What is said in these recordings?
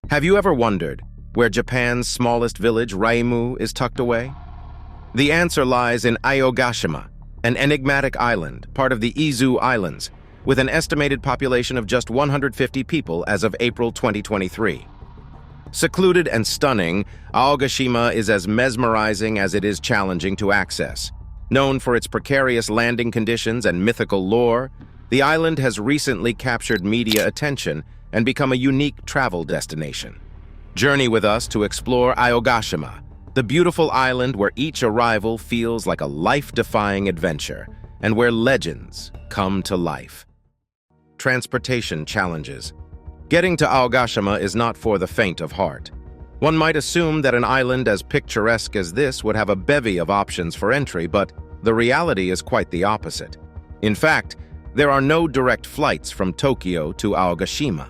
Have you ever wondered where Japan's smallest village, Raimu, is tucked away? The answer lies in Aogashima, an enigmatic island, part of the Izu Islands, with an estimated population of just 150 people as of April 2023. Secluded and stunning, Aogashima is as mesmerizing as it is challenging to access. Known for its precarious landing conditions and mythical lore, the island has recently captured media attention and become a unique travel destination. Journey with us to explore Aogashima, the beautiful island where each arrival feels like a life-defying adventure and where legends come to life. Transportation challenges. Getting to Aogashima is not for the faint of heart. One might assume that an island as picturesque as this would have a bevy of options for entry, but the reality is quite the opposite. In fact, there are no direct flights from Tokyo to Aogashima.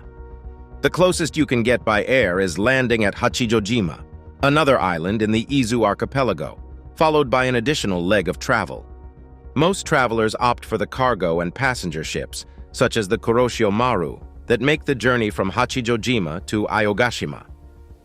The closest you can get by air is landing at Haijojima, another island in the Izu archipelago, followed by an additional leg of travel. Most travelers opt for the cargo and passenger ships, such as the Kuroshio Maru, that make the journey from Haijojima to Aogashima.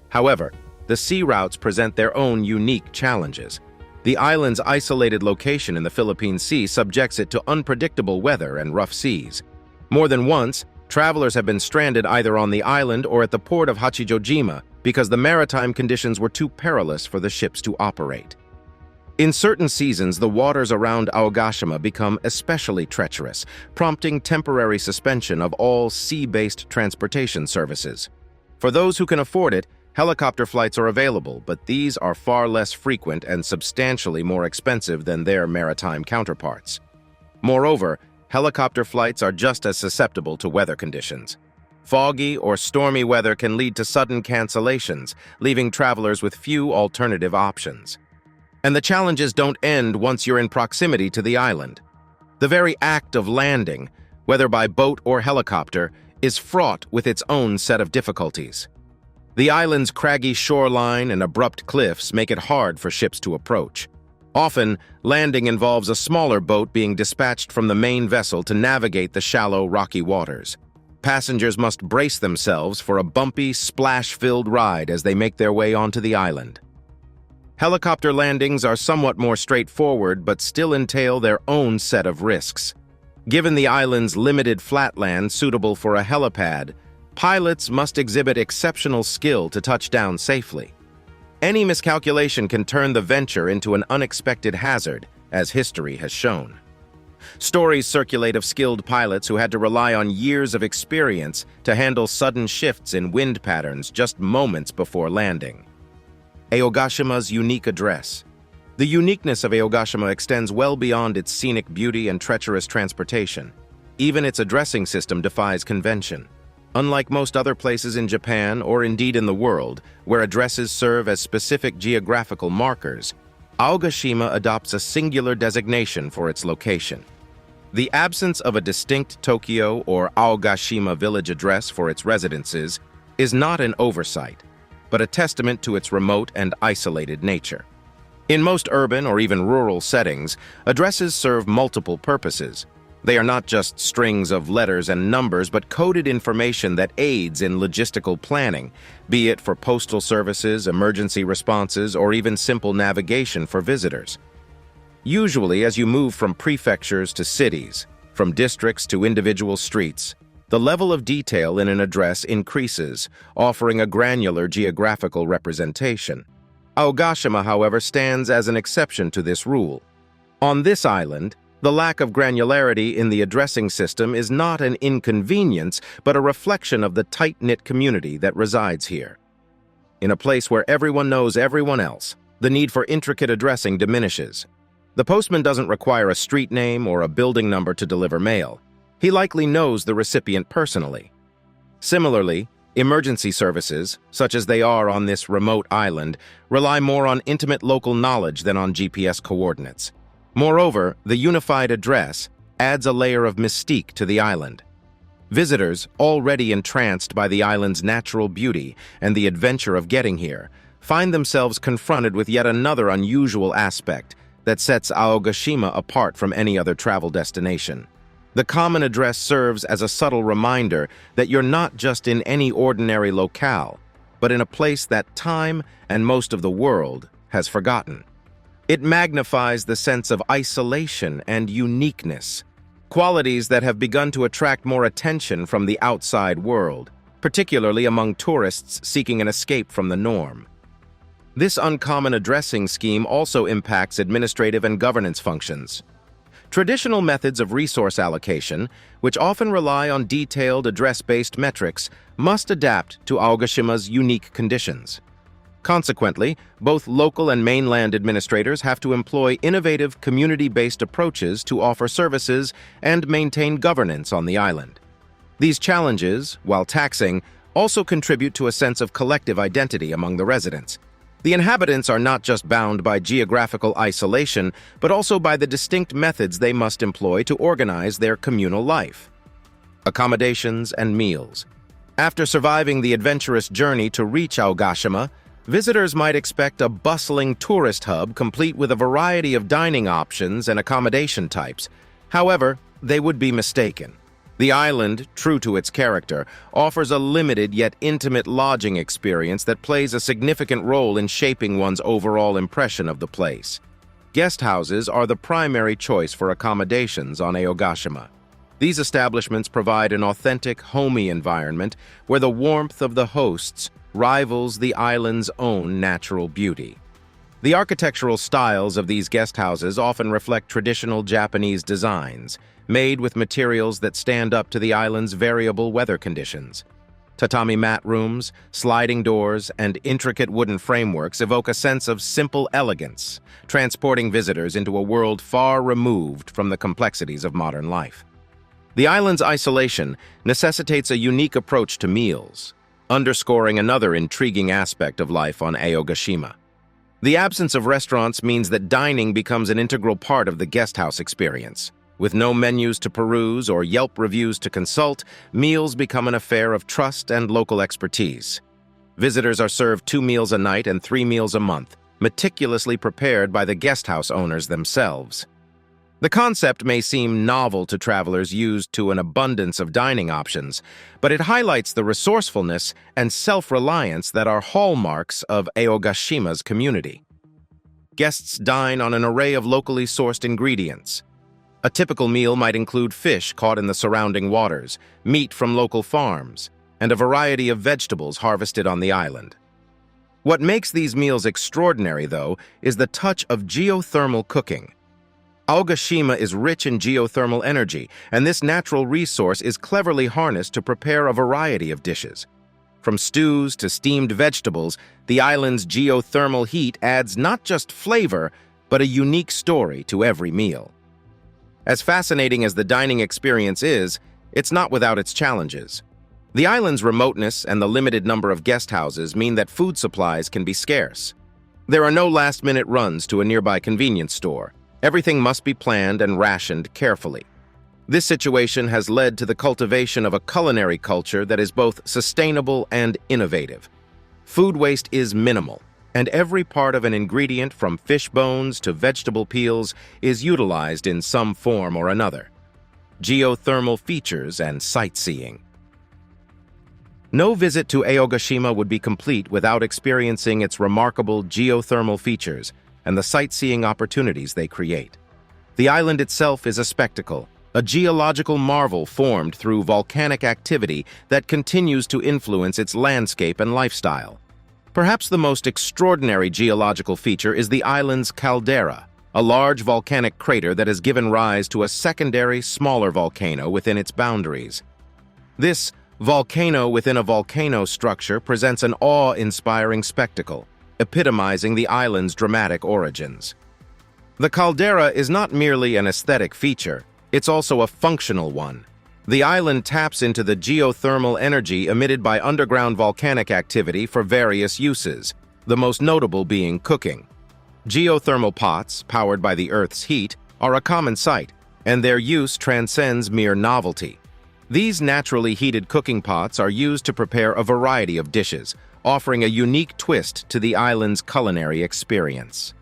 However, the sea routes present their own unique challenges. The island's isolated location in the Philippine Sea subjects it to unpredictable weather and rough seas. More than once, travelers have been stranded either on the island or at the port of Haijojima because the maritime conditions were too perilous for the ships to operate. In certain seasons, the waters around Aogashima become especially treacherous, prompting temporary suspension of all sea-based transportation services. For those who can afford it, helicopter flights are available, but these are far less frequent and substantially more expensive than their maritime counterparts. Moreover, helicopter flights are just as susceptible to weather conditions. Foggy or stormy weather can lead to sudden cancellations, leaving travelers with few alternative options. And the challenges don't end once you're in proximity to the island. The very act of landing, whether by boat or helicopter, is fraught with its own set of difficulties. The island's craggy shoreline and abrupt cliffs make it hard for ships to approach. Often, landing involves a smaller boat being dispatched from the main vessel to navigate the shallow, rocky waters. Passengers must brace themselves for a bumpy, splash-filled ride as they make their way onto the island. Helicopter landings are somewhat more straightforward but still entail their own set of risks. Given the island's limited flatland suitable for a helipad, pilots must exhibit exceptional skill to touch down safely. Any miscalculation can turn the venture into an unexpected hazard, as history has shown. Stories circulate of skilled pilots who had to rely on years of experience to handle sudden shifts in wind patterns just moments before landing. Aogashima's unique address. The uniqueness of Aogashima extends well beyond its scenic beauty and treacherous transportation. Even its addressing system defies convention. Unlike most other places in Japan, or indeed in the world, where addresses serve as specific geographical markers, Aogashima adopts a singular designation for its location. The absence of a distinct Tokyo or Aogashima village address for its residences is not an oversight, but a testament to its remote and isolated nature. In most urban or even rural settings, addresses serve multiple purposes. They are not just strings of letters and numbers, but coded information that aids in logistical planning, be it for postal services, emergency responses, or even simple navigation for visitors. Usually, as you move from prefectures to cities, from districts to individual streets, the level of detail in an address increases, offering a granular geographical representation. Aogashima, however, stands as an exception to this rule. On this island, the lack of granularity in the addressing system is not an inconvenience, but a reflection of the tight-knit community that resides here. In a place where everyone knows everyone else, the need for intricate addressing diminishes. The postman doesn't require a street name or a building number to deliver mail. He likely knows the recipient personally. Similarly, emergency services, such as they are on this remote island, rely more on intimate local knowledge than on GPS coordinates. Moreover, the unified address adds a layer of mystique to the island. Visitors, already entranced by the island's natural beauty and the adventure of getting here, find themselves confronted with yet another unusual aspect that sets Aogashima apart from any other travel destination. The common address serves as a subtle reminder that you're not just in any ordinary locale. but in a place that time and most of the world has forgotten. It magnifies the sense of isolation and uniqueness, qualities that have begun to attract more attention from the outside world, particularly among tourists seeking an escape from the norm. This uncommon addressing scheme also impacts administrative and governance functions. Traditional methods of resource allocation, which often rely on detailed address-based metrics, must adapt to Aogashima's unique conditions. Consequently, both local and mainland administrators have to employ innovative community-based approaches to offer services and maintain governance on the island. These challenges, while taxing, also contribute to a sense of collective identity among the residents. The inhabitants are not just bound by geographical isolation, but also by the distinct methods they must employ to organize their communal life. Accommodations and meals. After surviving the adventurous journey to reach Aogashima, visitors might expect a bustling tourist hub complete with a variety of dining options and accommodation types. However, they would be mistaken. The island, true to its character, offers a limited yet intimate lodging experience that plays a significant role in shaping one's overall impression of the place. Guest houses are the primary choice for accommodations on Aogashima. These establishments provide an authentic, homey environment where the warmth of the hosts rivals the island's own natural beauty. The architectural styles of these guest houses often reflect traditional Japanese designs, made with materials that stand up to the island's variable weather conditions. Tatami mat rooms, sliding doors, and intricate wooden frameworks evoke a sense of simple elegance, transporting visitors into a world far removed from the complexities of modern life. The island's isolation necessitates a unique approach to meals, underscoring another intriguing aspect of life on Aogashima. The absence of restaurants means that dining becomes an integral part of the guesthouse experience. With no menus to peruse or Yelp reviews to consult, meals become an affair of trust and local expertise. Visitors are served 2 meals a night and 3 meals a month, meticulously prepared by the guesthouse owners themselves. The concept may seem novel to travelers used to an abundance of dining options, but it highlights the resourcefulness and self-reliance that are hallmarks of Aogashima's community. Guests dine on an array of locally sourced ingredients. A typical meal might include fish caught in the surrounding waters, meat from local farms, and a variety of vegetables harvested on the island. What makes these meals extraordinary, though, is the touch of geothermal cooking. Aogashima is rich in geothermal energy, and this natural resource is cleverly harnessed to prepare a variety of dishes. From stews to steamed vegetables, the island's geothermal heat adds not just flavor, but a unique story to every meal. As fascinating as the dining experience is, it's not without its challenges. The island's remoteness and the limited number of guest houses mean that food supplies can be scarce. There are no last-minute runs to a nearby convenience store. Everything must be planned and rationed carefully. This situation has led to the cultivation of a culinary culture that is both sustainable and innovative. Food waste is minimal, and every part of an ingredient from fish bones to vegetable peels is utilized in some form or another. Geothermal features and sightseeing. No visit to Aogashima would be complete without experiencing its remarkable geothermal features and the sightseeing opportunities they create. The island itself is a spectacle, a geological marvel formed through volcanic activity that continues to influence its landscape and lifestyle. Perhaps the most extraordinary geological feature is the island's caldera, a large volcanic crater that has given rise to a secondary, smaller volcano within its boundaries. This volcano within a volcano structure presents an awe-inspiring spectacle, epitomizing the island's dramatic origins. The caldera is not merely an aesthetic feature, it's also a functional one. The island taps into the geothermal energy emitted by underground volcanic activity for various uses, the most notable being cooking. Geothermal pots, powered by the Earth's heat, are a common sight, and their use transcends mere novelty. These naturally heated cooking pots are used to prepare a variety of dishes, offering a unique twist to the island's culinary experience.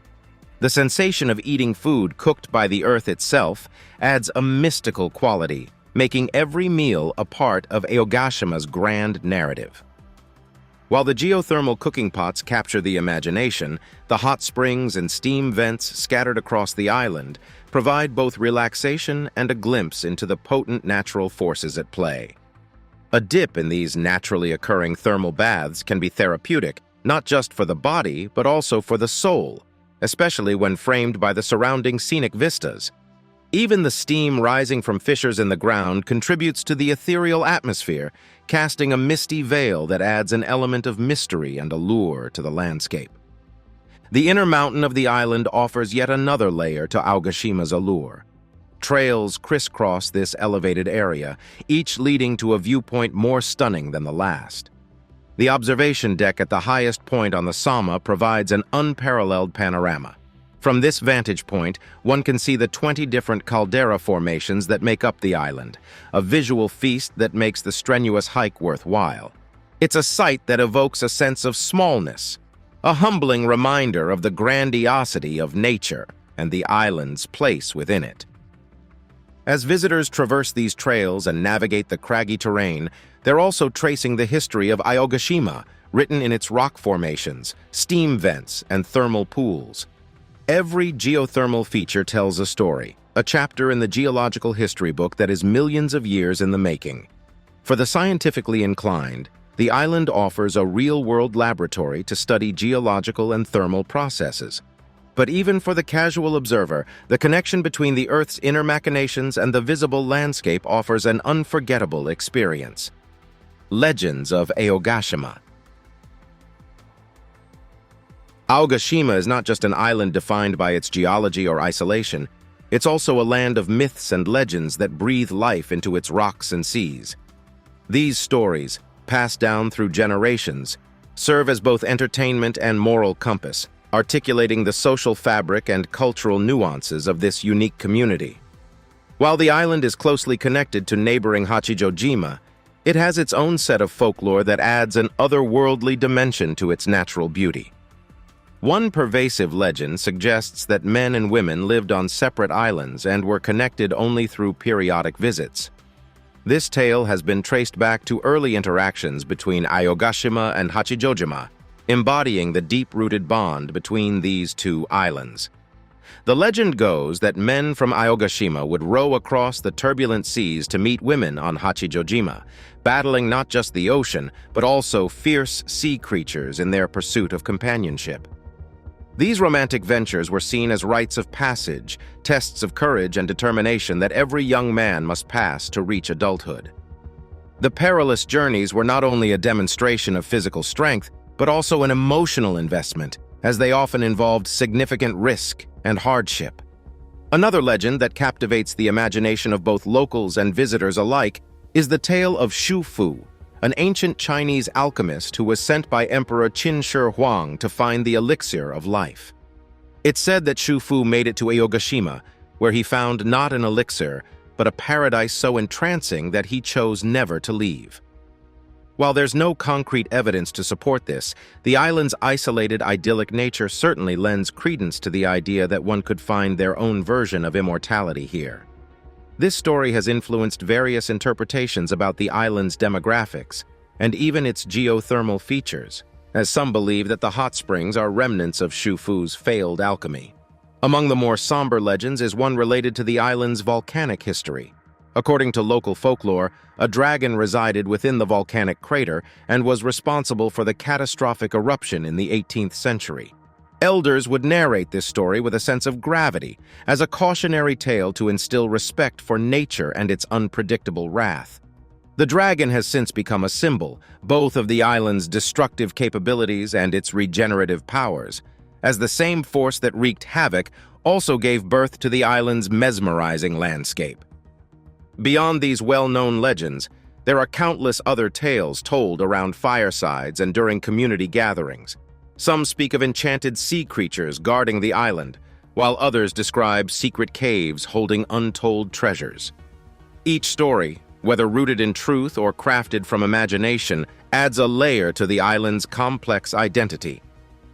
The sensation of eating food cooked by the earth itself adds a mystical quality, making every meal a part of Aogashima's grand narrative. While the geothermal cooking pots capture the imagination, the hot springs and steam vents scattered across the island provide both relaxation and a glimpse into the potent natural forces at play. A dip in these naturally occurring thermal baths can be therapeutic, not just for the body, but also for the soul, especially when framed by the surrounding scenic vistas. Even the steam rising from fissures in the ground contributes to the ethereal atmosphere, casting a misty veil that adds an element of mystery and allure to the landscape. The inner mountain of the island offers yet another layer to Aogashima's allure. Trails crisscross this elevated area, each leading to a viewpoint more stunning than the last. The observation deck at the highest point on the Sama provides an unparalleled panorama. From this vantage point, one can see the 20 different caldera formations that make up the island, a visual feast that makes the strenuous hike worthwhile. It's a sight that evokes a sense of smallness, a humbling reminder of the grandiosity of nature and the island's place within it. As visitors traverse these trails and navigate the craggy terrain, they're also tracing the history of Aogashima, written in its rock formations, steam vents, and thermal pools. Every geothermal feature tells a story, a chapter in the geological history book that is millions of years in the making. For the scientifically inclined, the island offers a real-world laboratory to study geological and thermal processes. But even for the casual observer, the connection between the Earth's inner machinations and the visible landscape offers an unforgettable experience. Legends of Aogashima. Aogashima is not just an island defined by its geology or isolation, it's also a land of myths and legends that breathe life into its rocks and seas. These stories, passed down through generations, serve as both entertainment and moral compass, articulating the social fabric and cultural nuances of this unique community. While the island is closely connected to neighboring Haijojima, it has its own set of folklore that adds an otherworldly dimension to its natural beauty. One pervasive legend suggests that men and women lived on separate islands and were connected only through periodic visits. This tale has been traced back to early interactions between Aogashima and Haijojima, embodying the deep-rooted bond between these two islands. The legend goes that men from Aogashima would row across the turbulent seas to meet women on Haijojima, battling not just the ocean, but also fierce sea creatures in their pursuit of companionship. These romantic ventures were seen as rites of passage, tests of courage and determination that every young man must pass to reach adulthood. The perilous journeys were not only a demonstration of physical strength, but also an emotional investment, as they often involved significant risk and hardship. Another legend that captivates the imagination of both locals and visitors alike is the tale of Shu Fu, an ancient Chinese alchemist who was sent by Emperor Qin Shi Huang to find the elixir of life. It's said that Shu Fu made it to Aogashima, where he found not an elixir, but a paradise so entrancing that he chose never to leave. While there's no concrete evidence to support this, the island's isolated, idyllic nature certainly lends credence to the idea that one could find their own version of immortality here. This story has influenced various interpretations about the island's demographics and even its geothermal features, as some believe that the hot springs are remnants of Shu Fu's failed alchemy. Among the more somber legends is one related to the island's volcanic history. According to local folklore, a dragon resided within the volcanic crater and was responsible for the catastrophic eruption in the 18th century. Elders would narrate this story with a sense of gravity, as a cautionary tale to instill respect for nature and its unpredictable wrath. The dragon has since become a symbol, both of the island's destructive capabilities and its regenerative powers, as the same force that wreaked havoc also gave birth to the island's mesmerizing landscape. Beyond these well-known legends, there are countless other tales told around firesides and during community gatherings. Some speak of enchanted sea creatures guarding the island, while others describe secret caves holding untold treasures. Each story, whether rooted in truth or crafted from imagination, adds a layer to the island's complex identity.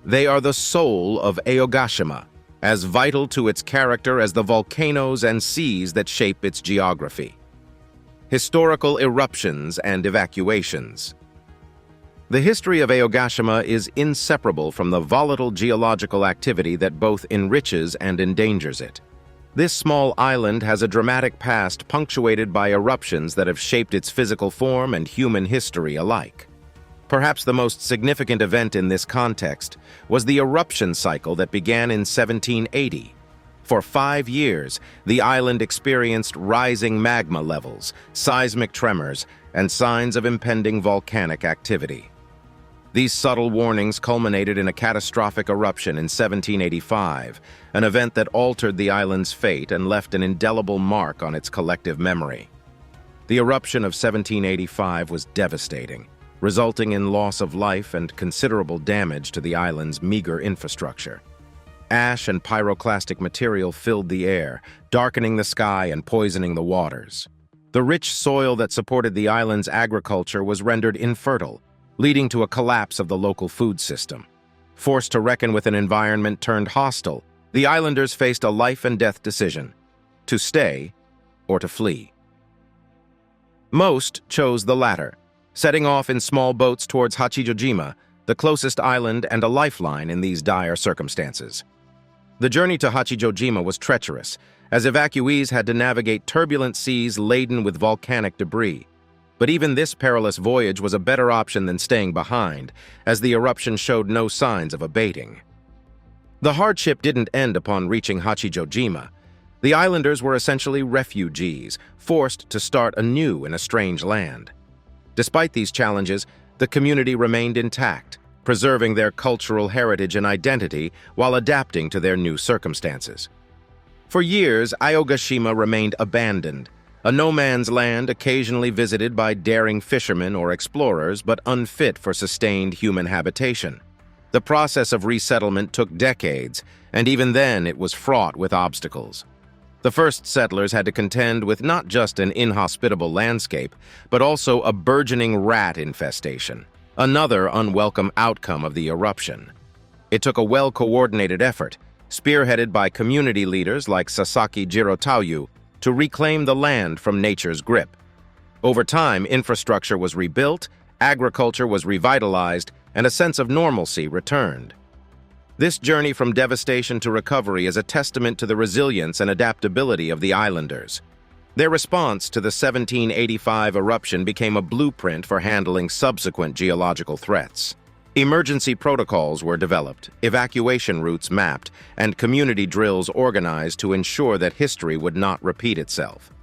They are the soul of Aogashima, as vital to its character as the volcanoes and seas that shape its geography. Historical eruptions and evacuations. The history of Aogashima is inseparable from the volatile geological activity that both enriches and endangers it. This small island has a dramatic past punctuated by eruptions that have shaped its physical form and human history alike. Perhaps the most significant event in this context was the eruption cycle that began in 1780. For 5 years, the island experienced rising magma levels, seismic tremors, and signs of impending volcanic activity. These subtle warnings culminated in a catastrophic eruption in 1785, an event that altered the island's fate and left an indelible mark on its collective memory. The eruption of 1785 was devastating, resulting in loss of life and considerable damage to the island's meager infrastructure. Ash and pyroclastic material filled the air, darkening the sky and poisoning the waters. The rich soil that supported the island's agriculture was rendered infertile, leading to a collapse of the local food system. Forced to reckon with an environment turned hostile, the islanders faced a life-and-death decision: to stay or to flee. Most chose the latter, setting off in small boats towards Haijojima, the closest island and a lifeline in these dire circumstances. The journey to Haijojima was treacherous, as evacuees had to navigate turbulent seas laden with volcanic debris. But even this perilous voyage was a better option than staying behind, as the eruption showed no signs of abating. The hardship didn't end upon reaching Haijojima. The islanders were essentially refugees, forced to start anew in a strange land. Despite these challenges, the community remained intact, preserving their cultural heritage and identity while adapting to their new circumstances. For years, Aogashima remained abandoned, a no-man's land occasionally visited by daring fishermen or explorers, but unfit for sustained human habitation. The process of resettlement took decades, and even then it was fraught with obstacles. The first settlers had to contend with not just an inhospitable landscape, but also a burgeoning rat infestation, another unwelcome outcome of the eruption. It took a well-coordinated effort, spearheaded by community leaders like Sasaki Jirotauyu, to reclaim the land from nature's grip. Over time, infrastructure was rebuilt, agriculture was revitalized, and a sense of normalcy returned. This journey from devastation to recovery is a testament to the resilience and adaptability of the islanders. Their response to the 1785 eruption became a blueprint for handling subsequent geological threats. Emergency protocols were developed, evacuation routes mapped, and community drills organized to ensure that history would not repeat itself.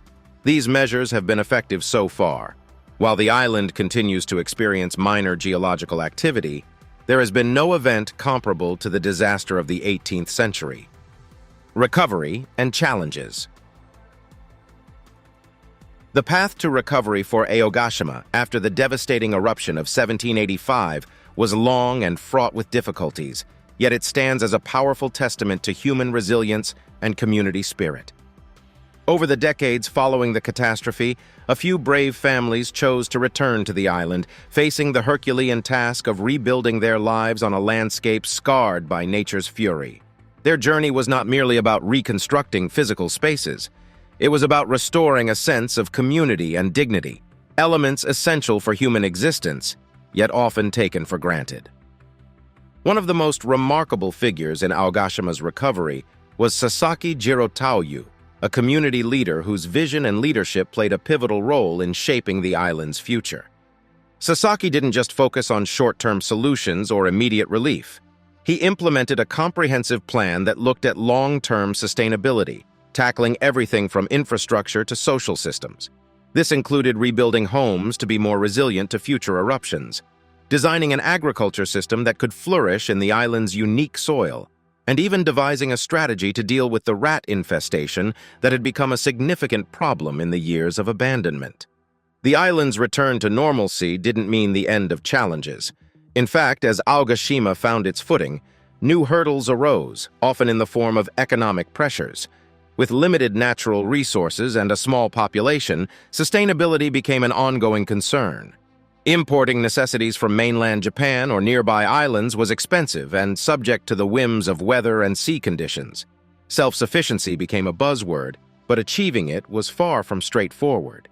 These measures have been effective so far. While the island continues to experience minor geological activity, there has been no event comparable to the disaster of the 18th century. Recovery and challenges. The path to recovery for Aogashima after the devastating eruption of 1785 was long and fraught with difficulties, yet it stands as a powerful testament to human resilience and community spirit. Over the decades following the catastrophe, a few brave families chose to return to the island, facing the Herculean task of rebuilding their lives on a landscape scarred by nature's fury. Their journey was not merely about reconstructing physical spaces. It was about restoring a sense of community and dignity, elements essential for human existence, yet often taken for granted. One of the most remarkable figures in Aogashima's recovery was Sasaki Jirotauyu, a community leader whose vision and leadership played a pivotal role in shaping the island's future. Sasaki didn't just focus on short-term solutions or immediate relief. He implemented a comprehensive plan that looked at long-term sustainability, tackling everything from infrastructure to social systems. This included rebuilding homes to be more resilient to future eruptions, designing an agriculture system that could flourish in the island's unique soil, and even devising a strategy to deal with the rat infestation that had become a significant problem in the years of abandonment. The island's return to normalcy didn't mean the end of challenges. In fact, as Aogashima found its footing, new hurdles arose, often in the form of economic pressures. With limited natural resources and a small population, sustainability became an ongoing concern. Importing necessities from mainland Japan or nearby islands was expensive and subject to the whims of weather and sea conditions. Self-sufficiency became a buzzword, but achieving it was far from straightforward.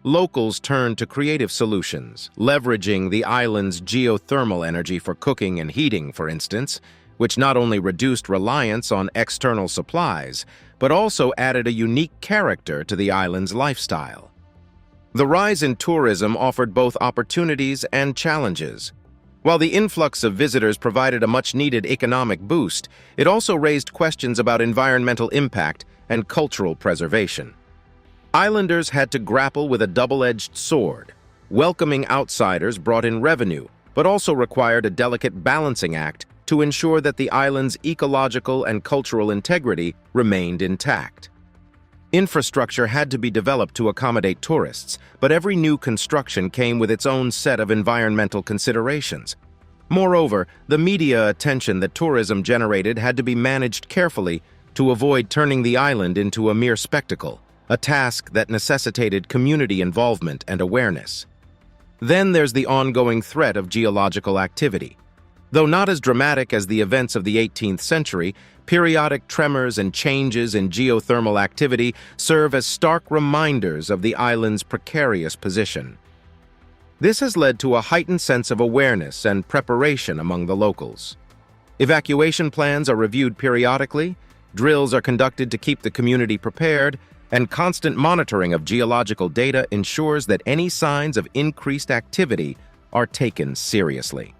locals turned to creative solutions, leveraging the island's geothermal energy for cooking and heating, for instance, which not only reduced reliance on external supplies, but also added a unique character to the island's lifestyle. The rise in tourism offered both opportunities and challenges. While the influx of visitors provided a much-needed economic boost, it also raised questions about environmental impact and cultural preservation. Islanders had to grapple with a double-edged sword. Welcoming outsiders brought in revenue, but also required a delicate balancing act to ensure that the island's ecological and cultural integrity remained intact. Infrastructure had to be developed to accommodate tourists, but every new construction came with its own set of environmental considerations. Moreover, the media attention that tourism generated had to be managed carefully to avoid turning the island into a mere spectacle, a task that necessitated community involvement and awareness. Then there's the ongoing threat of geological activity. Though not as dramatic as the events of the 18th century, periodic tremors and changes in geothermal activity serve as stark reminders of the island's precarious position. This has led to a heightened sense of awareness and preparation among the locals. Evacuation plans are reviewed periodically, drills are conducted to keep the community prepared, and constant monitoring of geological data ensures that any signs of increased activity are taken seriously.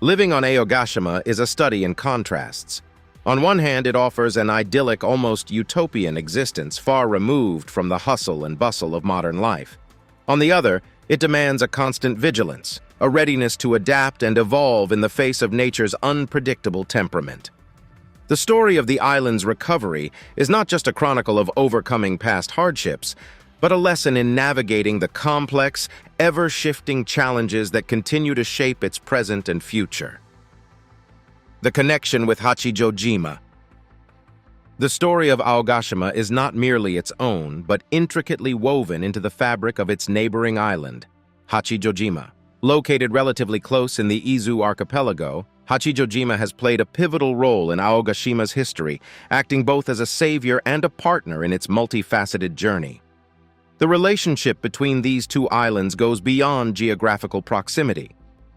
Living on Aogashima is a study in contrasts. On one hand, it offers an idyllic, almost utopian existence far removed from the hustle and bustle of modern life. On the other, it demands a constant vigilance, a readiness to adapt and evolve in the face of nature's unpredictable temperament. The story of the island's recovery is not just a chronicle of overcoming past hardships, but a lesson in navigating the complex, ever-shifting challenges that continue to shape its present and future. The connection with Haijojima. The story of Aogashima is not merely its own, but intricately woven into the fabric of its neighboring island, Haijojima. Located relatively close in the Izu archipelago, Haijojima has played a pivotal role in Aogashima's history, acting both as a savior and a partner in its multifaceted journey. The relationship between these two islands goes beyond geographical proximity.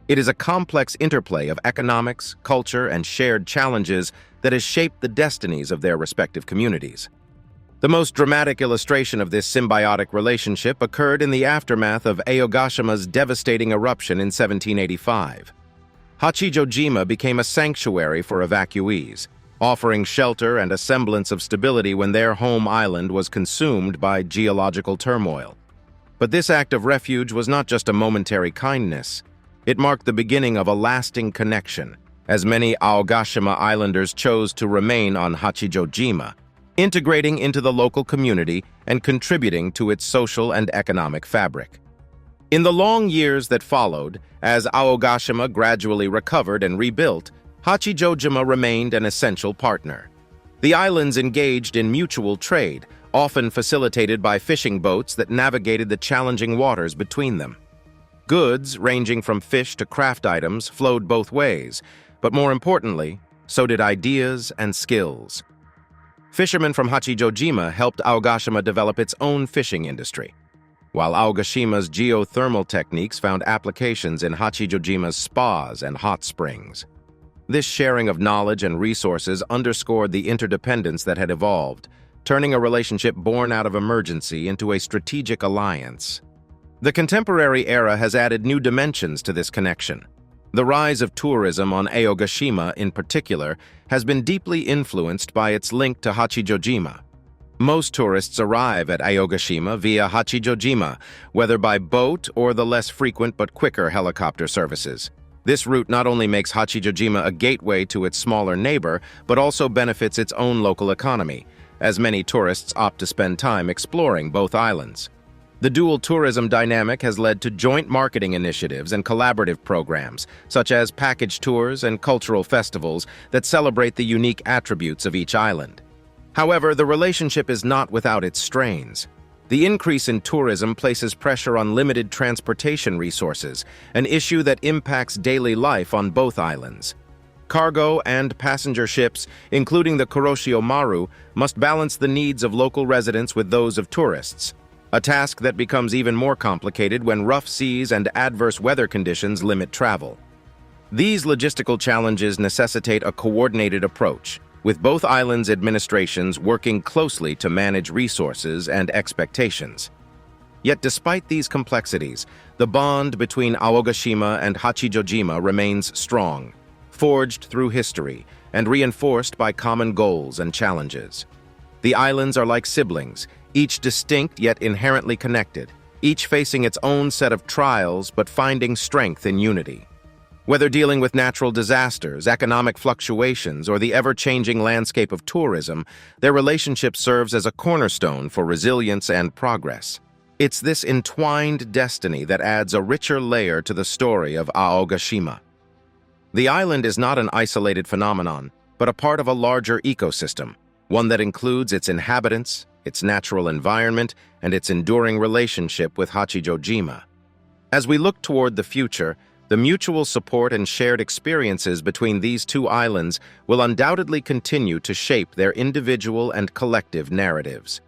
It is a complex interplay of economics, culture, and shared challenges that has shaped the destinies of their respective communities. The most dramatic illustration of this symbiotic relationship occurred in the aftermath of Aogashima's devastating eruption in 1785. Haijojima became a sanctuary for evacuees, offering shelter and a semblance of stability when their home island was consumed by geological turmoil. But this act of refuge was not just a momentary kindness. It marked the beginning of a lasting connection, as many Aogashima islanders chose to remain on Haijojima, integrating into the local community and contributing to its social and economic fabric. In the long years that followed, as Aogashima gradually recovered and rebuilt, Haijojima remained an essential partner. The islands engaged in mutual trade, often facilitated by fishing boats that navigated the challenging waters between them. Goods, ranging from fish to craft items, flowed both ways, but more importantly, so did ideas and skills. Fishermen from Haijojima helped Aogashima develop its own fishing industry, while Aogashima's geothermal techniques found applications in Haijojima's spas and hot springs. This sharing of knowledge and resources underscored the interdependence that had evolved, turning a relationship born out of emergency into a strategic alliance. The contemporary era has added new dimensions to this connection. The rise of tourism on Aogashima, in particular, has been deeply influenced by its link to Haijojima. Most tourists arrive at Aogashima via Haijojima, whether by boat or the less frequent but quicker helicopter services. This route not only makes Haijojima a gateway to its smaller neighbor, but also benefits its own local economy, as many tourists opt to spend time exploring both islands. The dual tourism dynamic has led to joint marketing initiatives and collaborative programs, such as package tours and cultural festivals that celebrate the unique attributes of each island. However, the relationship is not without its strains. The increase in tourism places pressure on limited transportation resources, an issue that impacts daily life on both islands. Cargo and passenger ships, including the Kuroshio Maru, must balance the needs of local residents with those of tourists, a task that becomes even more complicated when rough seas and adverse weather conditions limit travel. These logistical challenges necessitate a coordinated approach, with both islands' administrations working closely to manage resources and expectations. Yet despite these complexities, the bond between Aogashima and Haijojima remains strong, forged through history and reinforced by common goals and challenges. The islands are like siblings, each distinct yet inherently connected, each facing its own set of trials but finding strength in unity. Whether dealing with natural disasters, economic fluctuations, or the ever-changing landscape of tourism, their relationship serves as a cornerstone for resilience and progress. It's this entwined destiny that adds a richer layer to the story of Aogashima. The island is not an isolated phenomenon, but a part of a larger ecosystem, one that includes its inhabitants, its natural environment, and its enduring relationship with Haijojima. As we look toward the future, the mutual support and shared experiences between these two islands will undoubtedly continue to shape their individual and collective narratives.